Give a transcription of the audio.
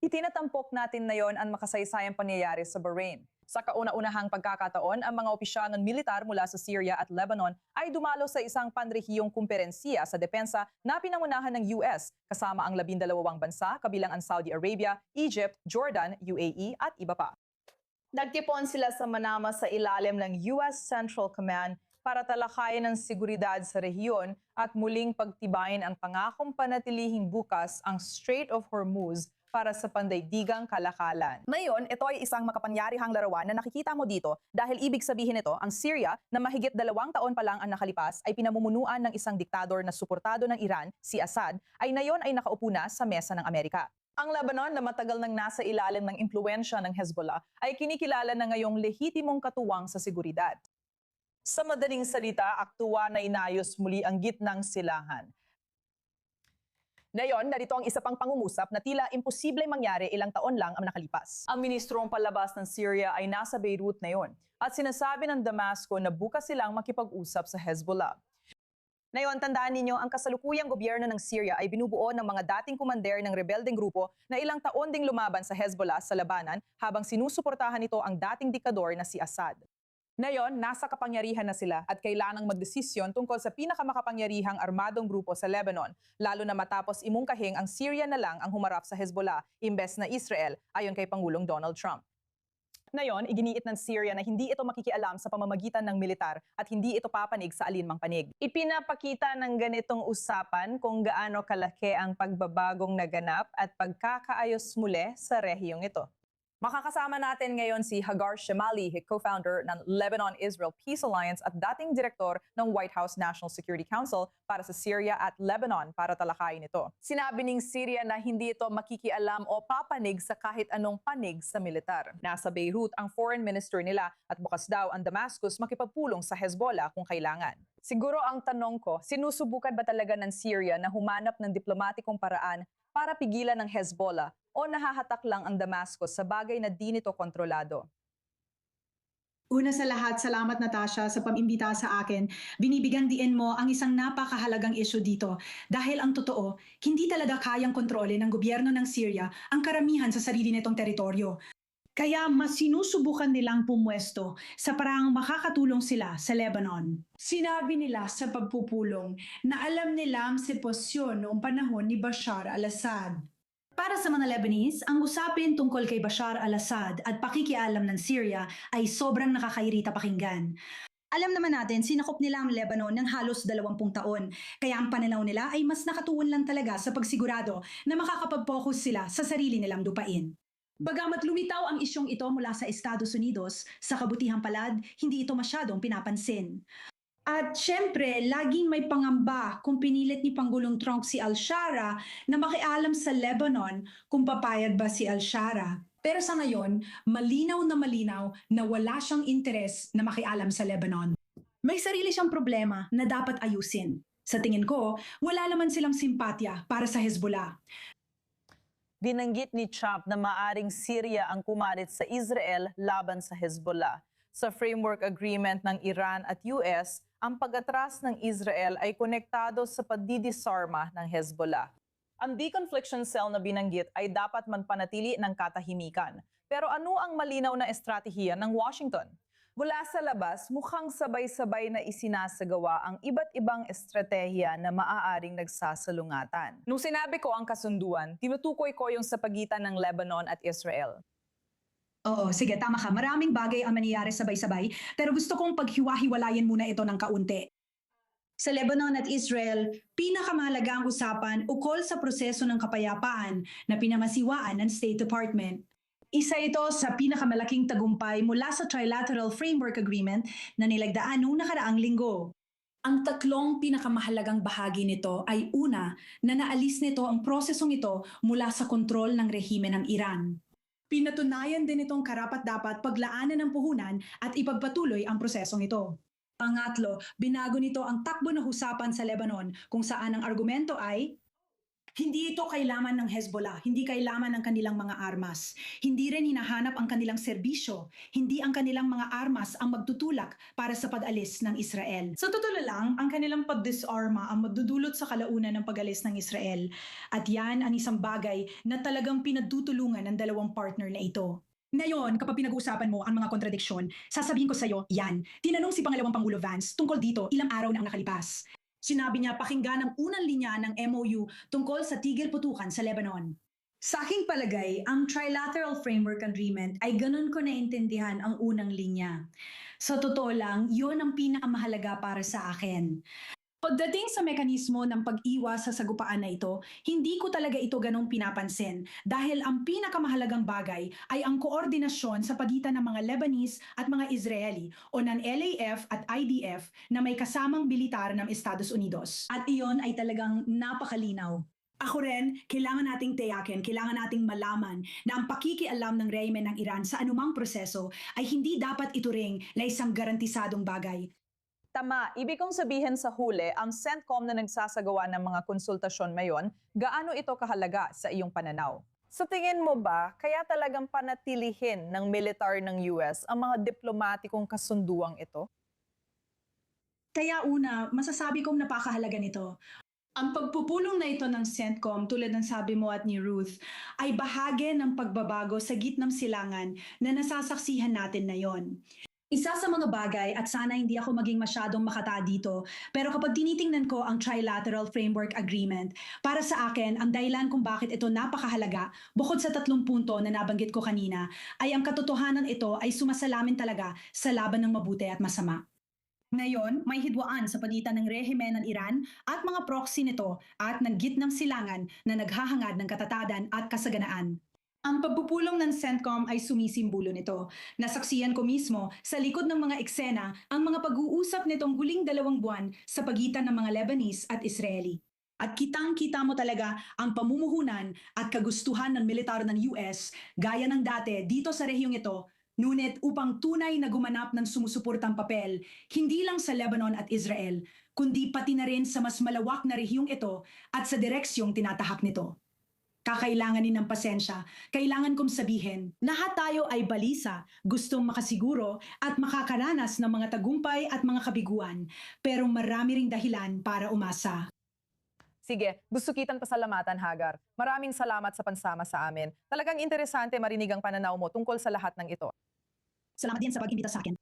Itinatampok natin na yon ang makasaysayang pangyayari sa Bahrain. Sa kauna-unahang pagkakataon, ang mga opisyal ng militar mula sa Syria at Lebanon ay dumalo sa isang panrehiyong kumperensiya sa depensa na pinangunahan ng US, kasama ang 12 bansa kabilang ang Saudi Arabia, Egypt, Jordan, UAE at iba pa. Nagtipon sila sa Manama sa ilalim ng US Central Command para talakayin ang seguridad sa rehiyon at muling pagtibayin ang pangakong panatilihing bukas ang Strait of Hormuz para sa pandaigdigang kalakalan. Ngayon, ito ay isang makapangyarihang larawan na nakikita mo dito dahil ibig sabihin nito, ang Syria na mahigit 2 taon pa lang ang nakalipas ay pinamumunuan ng isang diktador na suportado ng Iran, si Assad, ay ngayon ay nakaupo na sa mesa ng Amerika. Ang Lebanon na matagal nang nasa ilalim ng impluwensya ng Hezbollah ay kinikilala na ngayong lehitimong katuwang sa seguridad. Sa madaling salita, aktuwa na inayos muli ang gitnang silangan. Ngayon, narito ang isa pang pangungusap na tila imposibleng mangyari ilang taon lang ang nakalipas. Ang ministrong palabas ng Syria ay nasa Beirut ngayon at sinasabi ng Damasco na bukas silang makipag-usap sa Hezbollah. Ngayon, tandaan ninyo, ang kasalukuyang gobyerno ng Syria ay binubuo ng mga dating kumander ng rebeldeng grupo na ilang taon ding lumaban sa Hezbollah sa labanan habang sinusuportahan nito ang dating dikador na si Assad. Ngayon, nasa kapangyarihan na sila at kailangang magdesisyon tungkol sa pinakamakapangyarihang armadong grupo sa Lebanon, lalo na matapos imungkahing ang Syria na lang ang humarap sa Hezbollah imbes na Israel, ayon kay Pangulong Donald Trump. Ngayon, iginiit ng Syria na hindi ito makikialam sa pamamagitan ng militar at hindi ito papanig sa alinmang panig. Ipinapakita ng ganitong usapan kung gaano kalaki ang pagbabagong naganap at pagkakaayos muli sa rehiyong ito. Makakasama natin ngayon si Hagar Shemali, co-founder ng Lebanon-Israel Peace Alliance at dating direktor ng White House National Security Council para sa Syria at Lebanon para talakayin ito. Sinabi ng Syria na hindi ito makikialam o papanig sa kahit anong panig sa militar. Nasa Beirut ang foreign minister nila at bukas daw ang Damascus makipagpulong sa Hezbollah kung kailangan. Siguro ang tanong ko, sinusubukan ba talaga ng Syria na humanap ng diplomatikong paraan para pigilan ng Hezbollah o nahahatak lang ang Damascus sa bagay na di nito kontrolado? Una sa lahat, salamat Natasha sa pag-imbita sa akin. Binibigyan diin mo ang isang napakahalagang issue dito dahil ang totoo, hindi talaga kayang kontrolin ng gobyerno ng Syria ang karamihan sa sarili nitong teritoryo. Kaya mas sinusubukan nilang pumwesto sa paraang makakatulong sila sa Lebanon. Sinabi nila sa pagpupulong na alam nila ang sitwasyon noong panahon ni Bashar al-Assad. Para sa mga Lebanese, ang usapin tungkol kay Bashar al-Assad at pakikialam ng Syria ay sobrang nakakairita pakinggan. Alam naman natin, sinakop nila ang Lebanon ng halos 20 taon, kaya ang pananaw nila ay mas nakatuon lang talaga sa pagsigurado na makakapag-focus sila sa sarili nilang lupain. Bagamat lumitaw ang isyong ito mula sa Estados Unidos, sa kabutihang palad, hindi ito masyadong pinapansin. At syempre, laging may pangamba kung pinilit ni Pangulong Trump si al-Shara na makialam sa Lebanon kung papayag ba si al-Shara. Pero sa ngayon, malinaw na wala siyang interes na makialam sa Lebanon. May sarili siyang problema na dapat ayusin. Sa tingin ko, wala naman silang simpatya para sa Hezbollah. Binanggit ni Trump na maaring Syria ang kumarit sa Israel laban sa Hezbollah. Sa framework agreement ng Iran at US, ang pag-atras ng Israel ay konektado sa pagdidisarma ng Hezbollah. Ang deconfliction cell na binanggit ay dapat manpanatili ng katahimikan. Pero ano ang malinaw na estratehiya ng Washington? Mula sa labas, mukhang sabay-sabay na isinasagawa ang iba't ibang estratehiya na maaaring nagsasalungatan. Nung sinabi ko ang kasunduan, tinutukoy ko yung sa pagitan ng Lebanon at Israel. Oo, sige, tama ka. Maraming bagay ang mangyayari sabay-sabay, pero gusto kong paghiwa-hiwalayan muna ito ng kaunti. Sa Lebanon at Israel, pinakamahalaga ang usapan ukol sa proseso ng kapayapaan na pinamasiwaan ng State Department. Isa ito sa pinakamalaking tagumpay mula sa Trilateral Framework Agreement na nilagdaan noong nakaraang linggo. Ang tatlong pinakamahalagang bahagi nito ay una, na naalis nito ang prosesong ito mula sa kontrol ng rehime ng Iran. Pinatunayan din itong karapat-dapat paglaanan ng puhunan at ipagpatuloy ang prosesong ito. Pangatlo, binago nito ang takbo ng usapan sa Lebanon kung saan ang argumento ay Hindi ito kailangan ng Hezbollah, hindi kailangan ng kanilang mga armas. Hindi rin hinahanap ang kanilang serbisyo, hindi ang kanilang mga armas ang magtutulak para sa pag-alis ng Israel. Sa totoo lang, ang kanilang pagdisarma ang magdudulot sa kalaunan ng pag-alis ng Israel. At yan ang isang bagay na talagang pinagtutulungan ng dalawang partner na ito. Ngayon, kapag pinag-uusapan mo ang mga kontradiksyon, sasabihin ko sa iyo, yan. Tinanong si Pangalawang Pangulo Vance tungkol dito ilang araw na ang nakalipas. Sinabi niya pakinggan ang unang linya ng MOU tungkol sa tigil putukan sa Lebanon. Sa aking palagay, ang Trilateral Framework Agreement ay ganun ko naintindihan ang unang linya. Sa totoo lang, yun ang pinakamahalaga para sa akin. Pagdating sa mekanismo ng pag-iwas sa sagupaan na ito, hindi ko talaga ito ganong pinapansin dahil ang pinakamahalagang bagay ay ang koordinasyon sa pagitan ng mga Lebanese at mga Israeli o ng LAF at IDF na may kasamang militar ng Estados Unidos. At iyon ay talagang napakalinaw. Ako rin, kailangan nating tiyakin, kailangan nating malaman na ang pakikialam ng rehime ng Iran sa anumang proseso ay hindi dapat ituring na isang garantisadong bagay. Tama, ibig kong sabihin sa huli, ang CENTCOM na nagsasagawa ng mga konsultasyon ngayon, gaano ito kahalaga sa iyong pananaw? Sa tingin mo ba, kaya talagang panatilihin ng militar ng US ang mga diplomatikong kasunduang ito? Kaya una, masasabi kong napakahalaga nito. Ang pagpupulong na ito ng CENTCOM tulad ng sabi mo at ni Ruth ay bahagi ng pagbabago sa gitnang silangan na nasasaksihan natin na yon. Isa sa mga bagay at sana hindi ako maging masyadong makata dito, pero kapag tinitingnan ko ang Trilateral Framework Agreement, para sa akin ang dahilan kung bakit ito napakahalaga, bukod sa 3 punto na nabanggit ko kanina, ay ang katotohanan ito ay sumasalamin talaga sa laban ng mabuti at masama. Ngayon, may hidwaan sa pagitan ng rehime ng Iran at mga proxy nito at ng gitnang silangan na naghahangad ng katatadan at kasaganaan. Ang pagpupulong ng CENTCOM ay sumisimbolo nito. Nasaksiyan ko mismo sa likod ng mga eksena ang mga pag-uusap nitong huling 2 buwan sa pagitan ng mga Lebanese at Israeli. At kitang-kita mo talaga ang pamumuhunan at kagustuhan ng militar ng US gaya ng dati dito sa rehiyong ito, ngunit upang tunay na gumanap ng sumusuportang papel, hindi lang sa Lebanon at Israel, kundi pati na rin sa mas malawak na rehiyong ito at sa direksyong tinatahak nito. Kakailanganin ng pasensya, kailangan kong sabihin, lahat tayo ay balisa, gustong makasiguro at makakaranas ng mga tagumpay at mga kabiguan, pero marami ring dahilan para umasa. Sige, gusto kitang pasalamatan, Hagar. Maraming salamat sa pansama sa amin. Talagang interesante marinig ang pananaw mo tungkol sa lahat ng ito. Salamat din sa pag-imbita sa akin.